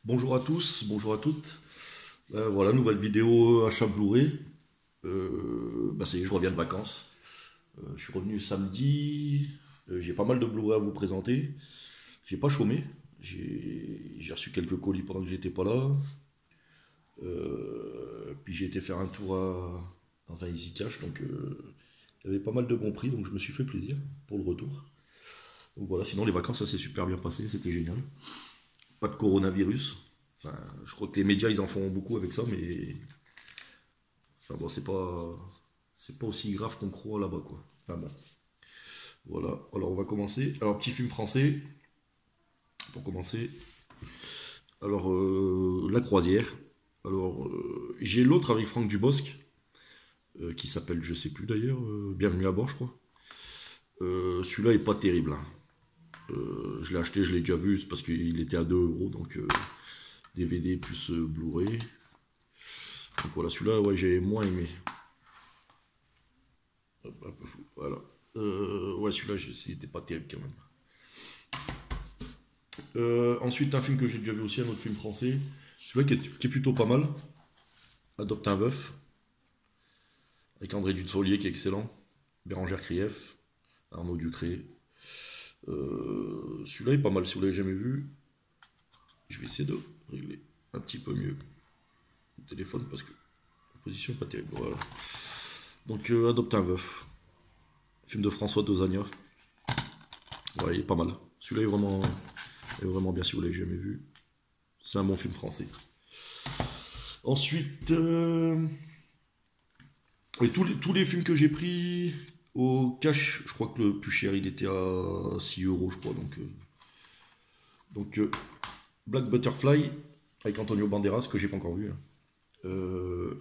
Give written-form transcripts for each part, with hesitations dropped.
Bonjour à tous, bonjour à toutes. Voilà, nouvelle vidéo achat Blu-ray. Ça y est, je reviens de vacances. Je suis revenu samedi. J'ai pas mal de Blu-ray à vous présenter. J'ai pas chômé. J'ai reçu quelques colis pendant que j'étais pas là. Puis j'ai été faire un tour dans un Easy Cash. Donc il y avait pas mal de bons prix. Donc je me suis fait plaisir pour le retour. Donc voilà, sinon les vacances, ça s'est super bien passé. C'était génial. Pas de coronavirus. Enfin, je crois que les médias ils en font beaucoup avec ça, mais enfin, bon, c'est pas aussi grave qu'on croit là-bas, quoi. Enfin bon, voilà. Alors on va commencer. Alors petit film français pour commencer. Alors La Croisière. Alors j'ai l'autre avec Franck Dubosc qui s'appelle, je sais plus d'ailleurs, Bienvenue à bord, je crois. Celui-là est pas terrible, hein. Je l'ai acheté, je l'ai déjà vu, c'est parce qu'il était à 2 €, donc DVD plus Blu-ray. Donc voilà, celui-là, ouais, j'ai moins aimé. Hop, un peu fou, voilà. Ouais, celui-là, c'était pas terrible quand même. Ensuite, un film que j'ai déjà vu aussi, un autre film français. Celui-là qui est plutôt pas mal. Adopte un veuf. Avec André Dussolier qui est excellent. Bérangère Krief. Arnaud Ducré. Celui-là est pas mal si vous l'avez jamais vu. Je vais essayer de régler un petit peu mieux le téléphone parce que la position n'est pas terrible. Voilà. Donc Adopte un veuf. Film de François Dozania. Ouais, il est pas mal. Celui-là est vraiment bien si vous l'avez jamais vu. C'est un bon film français. Ensuite, et tous les films que j'ai pris au cash, je crois que le plus cher il était à 6 €, je crois. Donc Black Butterfly avec Antonio Banderas que j'ai pas encore vu, hein.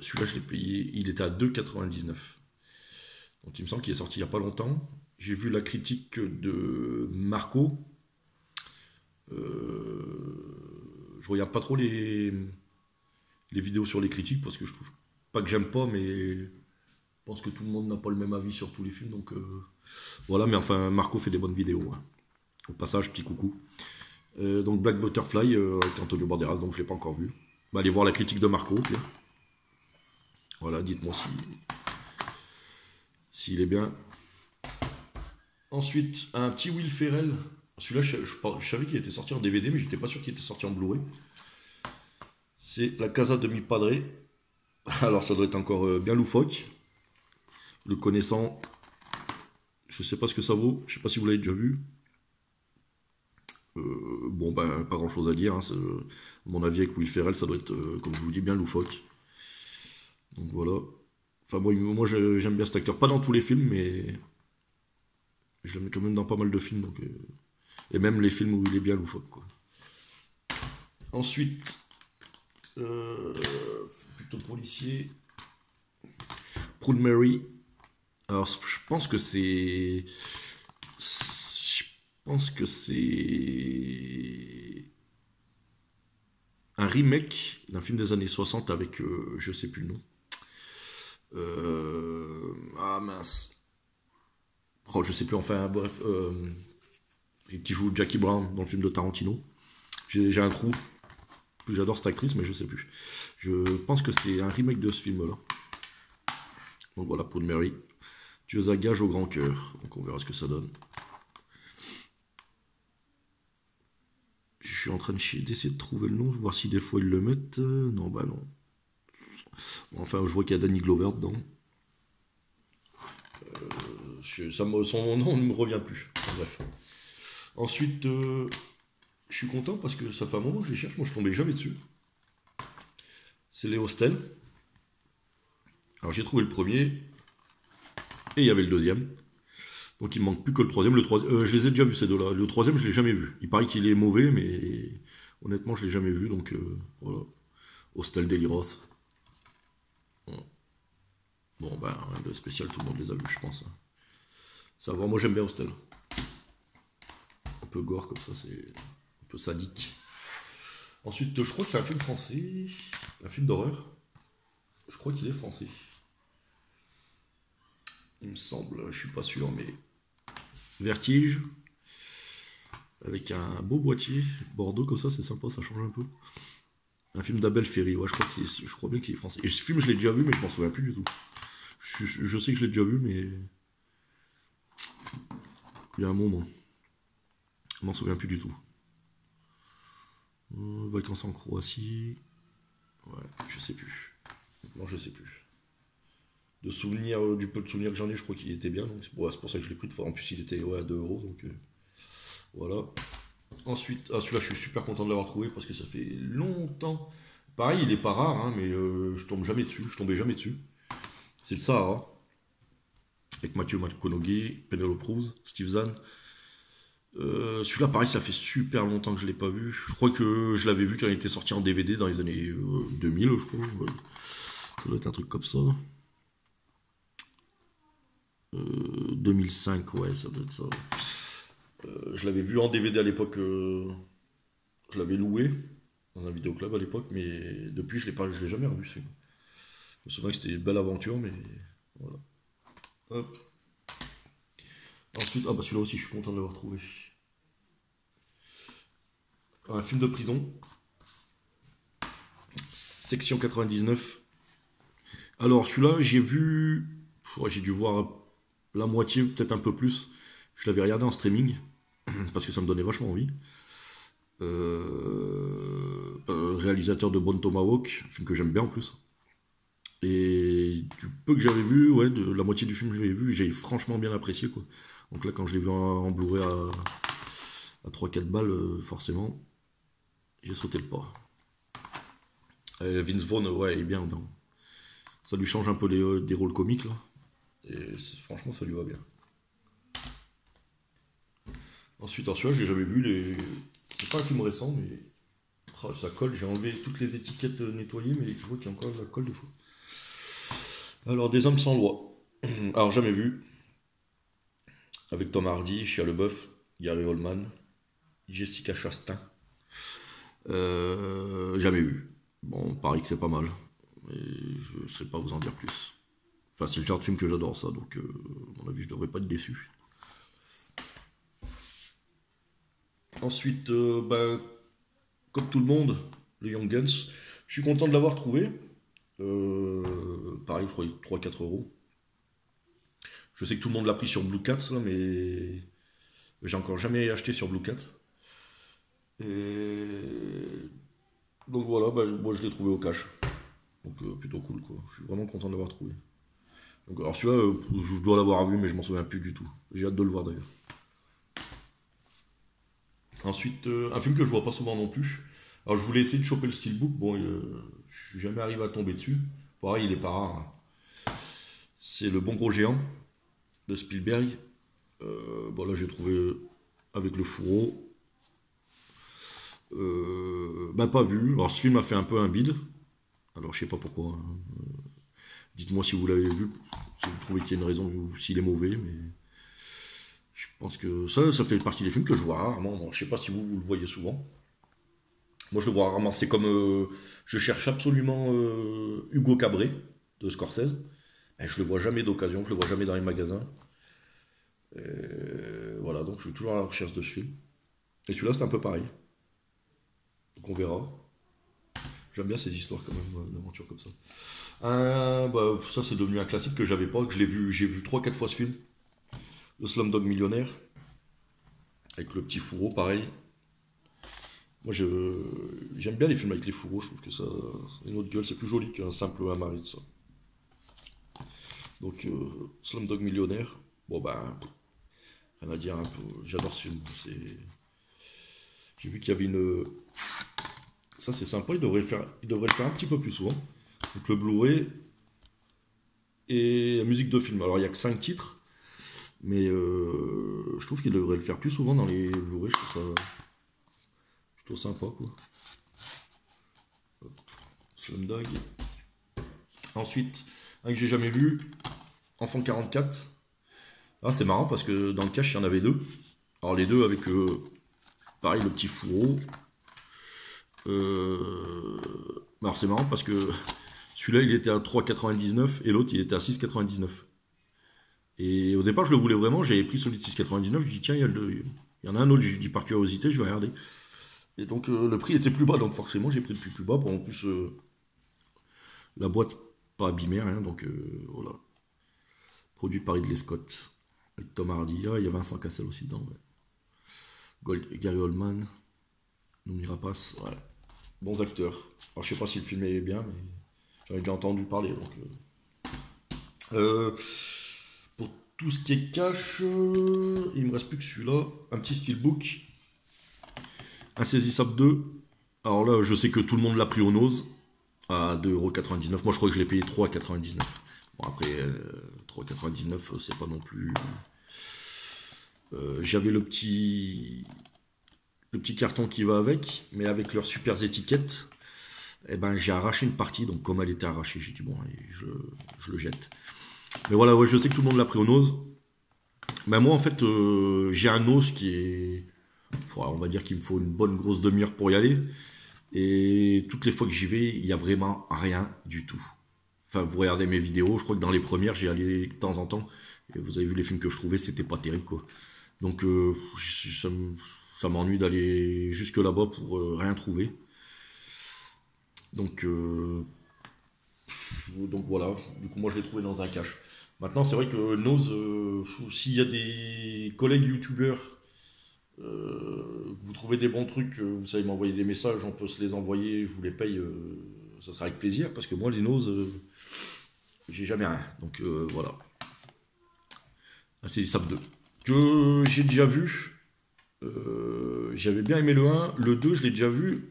Celui-là je l'ai payé, il était à 2,99 €. Donc il me semble qu'il est sorti il n'y a pas longtemps. J'ai vu la critique de Marco. Je regarde pas trop les vidéos sur les critiques parce que je trouve pas que j'aime pas, mais je pense que tout le monde n'a pas le même avis sur tous les films. Donc voilà, mais enfin Marco fait des bonnes vidéos, hein. Au passage, petit coucou. Donc Black Butterfly avec Antonio Banderas, donc je l'ai pas encore vu. Bah, allez voir la critique de Marco. Puis, voilà, dites-moi s'il est bien. Ensuite, un petit Will Ferrell. Celui-là, je savais qu'il était sorti en DVD, mais j'étais pas sûr qu'il était sorti en Blu-ray. C'est La Casa de mi Padre. Alors, ça doit être encore bien loufoque. Le connaissant, je sais pas ce que ça vaut. Je sais pas si vous l'avez déjà vu. Bon, ben, pas grand-chose à dire, hein. Mon avis avec Will Ferrell, ça doit être, comme je vous dis, bien loufoque. Donc voilà. Enfin, moi j'aime bien cet acteur. Pas dans tous les films, mais je l'aime quand même dans pas mal de films. Donc, et même les films où il est bien loufoque, quoi. Ensuite, plutôt policier. Proud Mary. Alors, je pense que c'est. Je pense que c'est un remake d'un film des années 60 avec. Je sais plus le nom. Ah mince. Oh, je sais plus, enfin, bref. Qui joue Jackie Brown dans le film de Tarantino. J'ai un trou. J'adore cette actrice, mais je sais plus. Je pense que c'est un remake de ce film-là. Donc voilà, Proud Mary. Tueuse à gages au grand cœur. Donc on verra ce que ça donne. Je suis en train d'essayer de trouver le nom, voir si des fois ils le mettent. Non, bah non. Enfin, je vois qu'il y a Danny Glover dedans. Son nom ne me revient plus. Bref. Ensuite, je suis content parce que ça fait un moment que je les cherche. Moi, je tombais jamais dessus. C'est les Hostels. Alors, j'ai trouvé le premier. Et il y avait le deuxième. Donc, il me manque plus que le troisième. Je les ai déjà vus, ces deux-là. Le troisième, je l'ai jamais vu. Il paraît qu'il est mauvais, mais honnêtement, je l'ai jamais vu. Donc, voilà. Hostel d'Eliroth. Voilà. Bon, ben, rien de spécial, tout le monde les a vus, je pense. Ça va, moi, j'aime bien Hostel. Un peu gore comme ça, c'est un peu sadique. Ensuite, je crois que c'est un film français, un film d'horreur. Je crois qu'il est français. Il me semble, je suis pas sûr, mais Vertige. avec un beau boîtier Bordeaux comme ça, c'est sympa, ça change un peu. Un film d'Abel Ferry, ouais, je crois bien qu'il est français. Et ce film, je l'ai déjà vu, mais je m'en souviens plus du tout. Je sais que je l'ai déjà vu, mais il y a un moment. Je m'en souviens plus du tout. Vacances en Croatie. Ouais, je sais plus. Non, je sais plus. De souvenirs, du peu de souvenirs que j'en ai, je crois qu'il était bien. Donc ouais, c'est pour ça que je l'ai pris de fois. En plus, il était ouais, à 2 euros. Donc voilà. Ensuite, celui-là, je suis super content de l'avoir trouvé parce que ça fait longtemps. Pareil, il est pas rare, hein, mais je tombe jamais dessus. Je tombais jamais dessus. C'est le Sahara. Avec Matthew McConaughey, Penelope Cruz, Steve Zahn. Celui-là, pareil, ça fait super longtemps que je l'ai pas vu. Je crois que je l'avais vu quand il était sorti en DVD dans les années 2000, je crois. Ouais. Ça doit être un truc comme ça. 2005, ouais, ça doit être ça. Je l'avais vu en DVD à l'époque. Je l'avais loué dans un vidéoclub à l'époque, mais depuis, je l'ai jamais revu. Je me souviens que c'était une belle aventure, mais voilà. Hop. Ensuite, ah bah celui-là aussi, je suis content de l'avoir trouvé. Un film de prison. Section 99. Alors celui-là, j'ai vu... Ouais, j'ai dû voir la moitié, peut-être un peu plus. Je l'avais regardé en streaming, parce que ça me donnait vachement envie. Réalisateur de Bone Tomahawk, un film que j'aime bien en plus. Et du peu que j'avais vu, ouais, de la moitié du film que j'avais vu, j'ai franchement bien apprécié, quoi. Donc là, quand je l'ai vu en Blu-ray à 3-4 balles, forcément, j'ai sauté le pas. Vince Vaughn, ouais, il est bien dedans. Ça lui change un peu des rôles comiques, là. Et franchement, ça lui va bien. Ensuite, celui-là, je l'ai jamais vu. C'est pas un film récent, mais ça colle. J'ai enlevé toutes les étiquettes nettoyées, mais je vois qu'il y a encore la colle des fois. Alors, Des hommes sans loi. Alors, jamais vu. Avec Tom Hardy, Shia LaBeouf, Gary Oldman, Jessica Chastain. Jamais vu. Bon, pareil que c'est pas mal. Mais je sais pas vous en dire plus. Enfin, c'est le genre de film que j'adore, ça, donc à mon avis, je devrais pas être déçu. Ensuite, comme tout le monde, le Young Guns. Je suis content de l'avoir trouvé. Pareil, je crois 3-4 euros. Je sais que tout le monde l'a pris sur Blue Cat, là, mais j'ai encore jamais acheté sur Blue Cat. Et donc voilà, moi je l'ai trouvé au cash. Donc plutôt cool, quoi. Je suis vraiment content de l'avoir trouvé. Donc, alors celui-là, je dois l'avoir vu, mais je m'en souviens plus du tout. J'ai hâte de le voir d'ailleurs. Ensuite, un film que je vois pas souvent non plus. Alors je voulais essayer de choper le steelbook, bon, je suis jamais arrivé à tomber dessus. Pareil, il est pas rare, hein. C'est Le Bon Gros Géant de Spielberg. Bon là j'ai trouvé avec le fourreau. Pas vu. Alors ce film a fait un peu un bide. Alors je sais pas pourquoi, hein. Dites-moi si vous l'avez vu, si vous trouvez qu'il y a une raison ou s'il est mauvais, mais je pense que ça fait partie des films que je vois rarement. Bon, je sais pas si vous le voyez souvent. Moi je le vois rarement. C'est comme je cherche absolument Hugo Cabret de Scorsese. Et je le vois jamais d'occasion, je le vois jamais dans les magasins. Voilà, donc je suis toujours à la recherche de ce film. Et celui-là c'est un peu pareil. Donc on verra. J'aime bien ces histoires quand même, d'aventures comme ça. Ça c'est devenu un classique que j'avais pas, que j'ai vu 3-4 fois ce film. Le Slumdog Millionnaire. Avec le petit fourreau, pareil. Moi j'aime bien les films avec les fourreaux, je trouve que ça a une autre gueule, c'est plus joli qu'un simple Hamari de ça. Donc Slumdog Millionnaire, bon rien à dire, hein, j'adore ce film. J'ai vu qu'il y avait une... Ça c'est sympa, il devrait le faire un petit peu plus souvent. Donc le Blu-ray et la musique de film. Alors il n'y a que 5 titres, mais je trouve qu'il devrait le faire plus souvent dans les Blu-ray, je trouve ça plutôt sympa, quoi. Slumdog. Ensuite, un que j'ai jamais vu, Enfant 44. Ah, c'est marrant parce que dans le cache, il y en avait deux. Alors les deux avec, pareil, le petit fourreau. Alors c'est marrant parce que celui-là, il était à 3,99 et l'autre, il était à 6,99. Et au départ, je le voulais vraiment, j'avais pris celui de 6,99, je dis tiens, il y Il y en a un autre, j'ai dit par curiosité, je vais regarder. Et donc le prix était plus bas, donc forcément j'ai pris le prix plus bas. Pour en plus, la boîte pas abîmée, rien, donc voilà. Produit par Ridley Scott. Avec Tom Hardy, il y a Vincent Cassel aussi dedans. Ouais. Gary Oldman, Noomi Rapace, ouais. Bons acteurs. Alors je sais pas si le film est bien, mais j'en ai déjà entendu parler. Donc, pour tout ce qui est cash, il me reste plus que celui-là. Un petit steelbook. Insaisissable 2. Alors là, je sais que tout le monde l'a pris au nose à 2,99 €. Moi, je crois que je l'ai payé 3,99 €. Bon, après, 3,99 €, c'est pas non plus... J'avais le petit carton qui va avec, mais avec leurs super étiquettes, eh ben, j'ai arraché une partie. Donc, comme elle était arrachée, j'ai dit, bon, allez, je le jette. Mais voilà, ouais, je sais que tout le monde l'a pris au nose. Mais moi, en fait, j'ai un nose qui est... on va dire qu'il me faut une bonne grosse demi-heure pour y aller. Et toutes les fois que j'y vais, il n'y a vraiment rien du tout. Enfin, vous regardez mes vidéos, je crois que dans les premières, j'y allais de temps en temps. Et vous avez vu les films que je trouvais, c'était pas terrible, quoi. Donc, ça m'ennuie d'aller jusque là-bas pour rien trouver. Donc voilà. Du coup, moi, je l'ai trouvé dans un cache. Maintenant, c'est vrai que Nose, s'il y a des collègues youtubeurs, vous trouvez des bons trucs, vous savez m'envoyer des messages, on peut se les envoyer, je vous les paye, ça sera avec plaisir, parce que moi, les Nose, j'ai jamais rien. Donc voilà. C'est Sap 2. Que j'ai déjà vu. J'avais bien aimé le 1. Le 2, je l'ai déjà vu.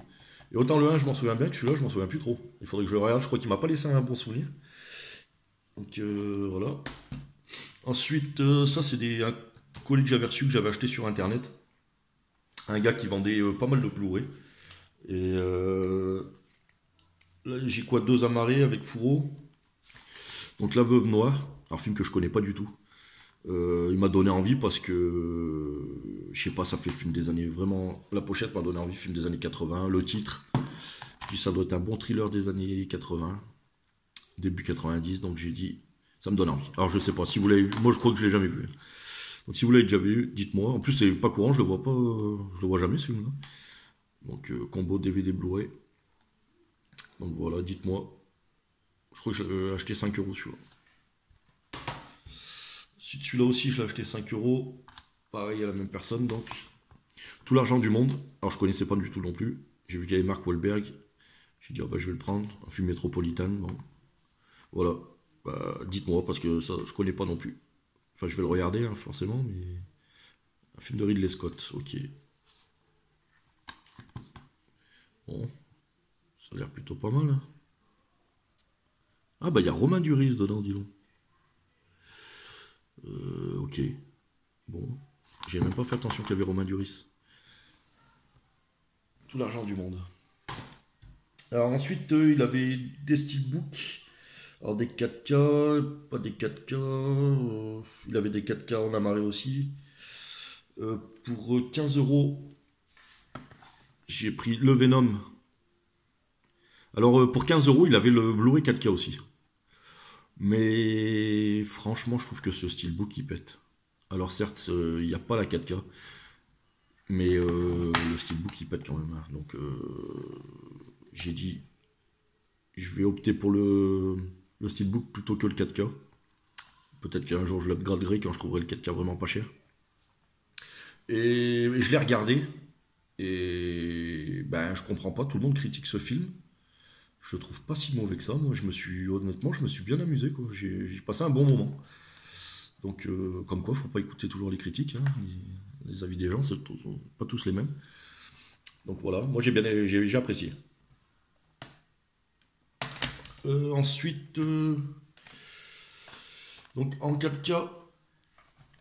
Et autant le 1, je m'en souviens bien, que celui-là, je m'en souviens plus trop. Il faudrait que je le regarde. Je crois qu'il m'a pas laissé un bon souvenir. Donc voilà. Ensuite, ça, c'est un colis que j'avais reçu, que j'avais acheté sur internet. Un gars qui vendait pas mal de Blu-ray. Et là, j'ai quoi, 2 amarrés avec fourreau. Donc La Veuve Noire. Un film que je connais pas du tout. Il m'a donné envie parce que je sais pas, ça fait film des années vraiment. La pochette m'a donné envie, film des années 80, le titre. Puis ça doit être un bon thriller des années 80, début 90, donc j'ai dit ça me donne envie. Alors je sais pas si vous l'avez vu, moi je crois que je l'ai jamais vu. Donc si vous l'avez déjà vu, dites-moi. En plus c'est pas courant, je le vois pas, je le vois jamais ce film-là. Donc combo DVD Blu-ray. Donc voilà, dites-moi. Je crois que j'ai acheté 5 € celui-là. Celui-là aussi, je l'ai acheté 5 €. Pareil à la même personne, donc. Tout l'argent du monde. Alors, je connaissais pas du tout non plus. J'ai vu qu'il y avait Mark Wahlberg. J'ai dit, oh, bah, je vais le prendre. Un film métropolitain. Bon. Voilà. Bah, dites-moi, parce que ça, je connais pas non plus. Enfin, je vais le regarder, hein, forcément, mais. Un film de Ridley Scott, ok. Bon. Ça a l'air plutôt pas mal. Hein. Ah, bah, il y a Romain Duris dedans, dis donc. Ok. Bon. J'ai même pas fait attention qu'il y avait Romain Duris. Tout l'argent du monde. Alors ensuite, il avait des steelbooks. Alors des 4K, pas des 4K. Il avait des 4K en amarré aussi. Pour 15 €, j'ai pris le Venom. Alors pour 15 €, il avait le Blu-ray 4K aussi. Mais franchement, je trouve que ce steelbook, il pète. Alors certes, il n'y a pas la 4K. Mais le steelbook, il pète quand même. Hein. Donc j'ai dit, je vais opter pour le steelbook plutôt que le 4K. Peut-être qu'un jour je l'upgraderai quand je trouverai le 4K vraiment pas cher. Et je l'ai regardé. Et ben je comprends pas, tout le monde critique ce film. Je trouve pas si mauvais que ça. Moi, honnêtement, je me suis bien amusé. J'ai passé un bon moment. Donc, comme quoi, faut pas écouter toujours les critiques. Hein. Les avis des gens, c'est pas tous les mêmes. Donc voilà, moi j'ai apprécié. Ensuite, donc en 4K,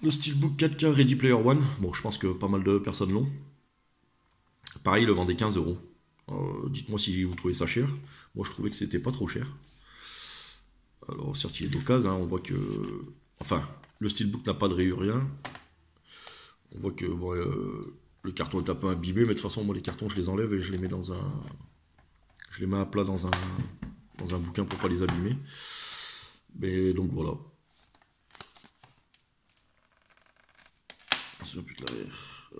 le steelbook 4K Ready Player One. Bon, je pense que pas mal de personnes l'ont. Pareil, il le vendait 15 €. Dites-moi si vous trouvez ça cher. Moi, je trouvais que c'était pas trop cher. Alors, certes, il est d'occasion. Hein, on voit que... Enfin, le steelbook n'a pas de rayures, rien. On voit que bon, le carton est un peu abîmé. Mais de toute façon, moi, les cartons, je les enlève et je les mets dans un... Je les mets à plat dans un bouquin pour pas les abîmer. Mais donc, voilà.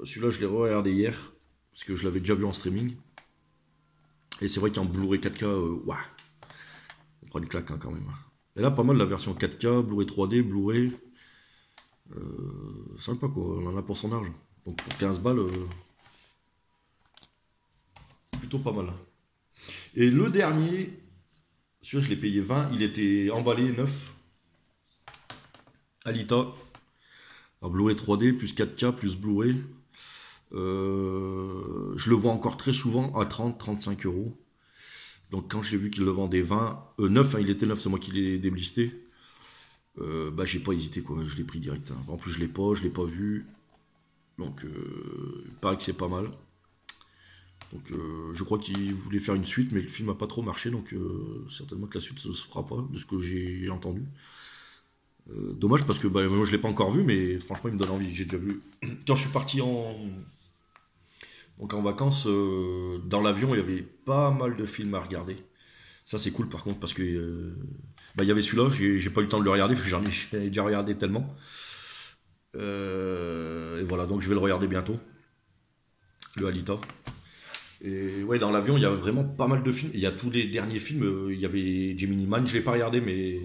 Celui-là, je l'ai regardé hier, parce que je l'avais déjà vu en streaming. Et c'est vrai qu'en Blu-ray 4K, ouah, on prend une claque hein, quand même. Et là, pas mal la version 4K, Blu-ray 3D, Blu-ray. Sympa quoi, on en a pour son argent. Donc pour 15 balles, plutôt pas mal. Et le dernier, celui-là je l'ai payé 20, il était emballé neuf. Alita. Alors Blu-ray 3D, plus 4K, plus Blu-ray. Je le vois encore très souvent à 30-35 euros. Donc quand j'ai vu qu'il le vendait 9, hein, il était 9, c'est moi qui l'ai déblisté. Bah j'ai pas hésité quoi, je l'ai pris direct. Hein. En plus je l'ai pas vu. Donc il paraît que c'est pas mal. Donc je crois qu'il voulait faire une suite, mais le film n'a pas trop marché, donc certainement que la suite ne se fera pas, de ce que j'ai entendu. Dommage parce que bah, moi je l'ai pas encore vu, mais franchement il me donne envie, j'ai déjà vu. Quand je suis parti donc en vacances, dans l'avion il y avait pas mal de films à regarder. Ça c'est cool par contre parce que bah, il y avait celui-là, j'ai pas eu le temps de le regarder parce que j'en ai déjà regardé tellement. Et voilà, donc je vais le regarder bientôt, le Alita. Et ouais, dans l'avion, il y a vraiment pas mal de films. Il y a tous les derniers films. Il y avait Gemini Man, je l'ai pas regardé, mais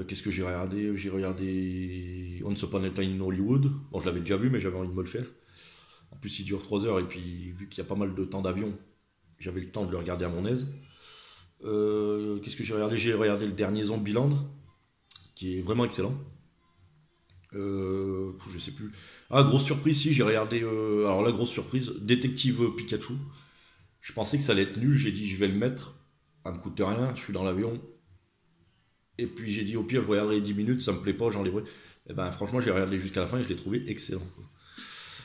qu'est-ce que j'ai regardé? J'ai regardé Once Upon a Time in Hollywood. Bon, je l'avais déjà vu, mais j'avais envie de me le faire. En plus, il dure 3 heures, et puis vu qu'il y a pas mal de temps d'avion, j'avais le temps de le regarder à mon aise. Qu'est-ce que j'ai regardé? J'ai regardé le dernier Zombieland, qui est vraiment excellent. Je sais plus. Ah, grosse surprise, si, j'ai regardé. Alors, la grosse surprise, Détective Pikachu. Je pensais que ça allait être nul, j'ai dit je vais le mettre, ça me coûte rien, je suis dans l'avion. Et puis j'ai dit au pire je regarderai 10 minutes, ça me plaît pas, j'enlèverai. Et ben franchement j'ai regardé jusqu'à la fin et je l'ai trouvé excellent. Quoi.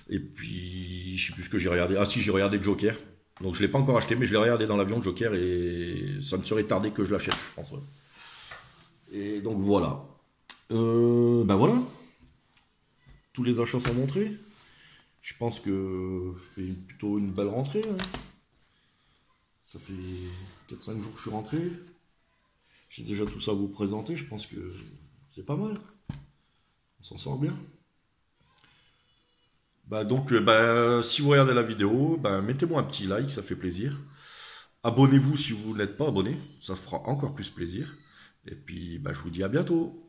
Et puis je sais plus ce que j'ai regardé. Ah si, j'ai regardé Joker. Donc je l'ai pas encore acheté, mais je l'ai regardé dans l'avion Joker et ça ne serait tardé que je l'achète, je pense. Ouais. Et donc voilà. Ben voilà. Tous les achats sont montrés. Je pense que c'est plutôt une belle rentrée. Hein. Ça fait 4-5 jours que je suis rentré. J'ai déjà tout ça à vous présenter. Je pense que c'est pas mal. On s'en sort bien. Bah donc, si vous regardez la vidéo, mettez-moi un petit like, ça fait plaisir. Abonnez-vous si vous n'êtes pas abonné, ça fera encore plus plaisir. Et puis, je vous dis à bientôt.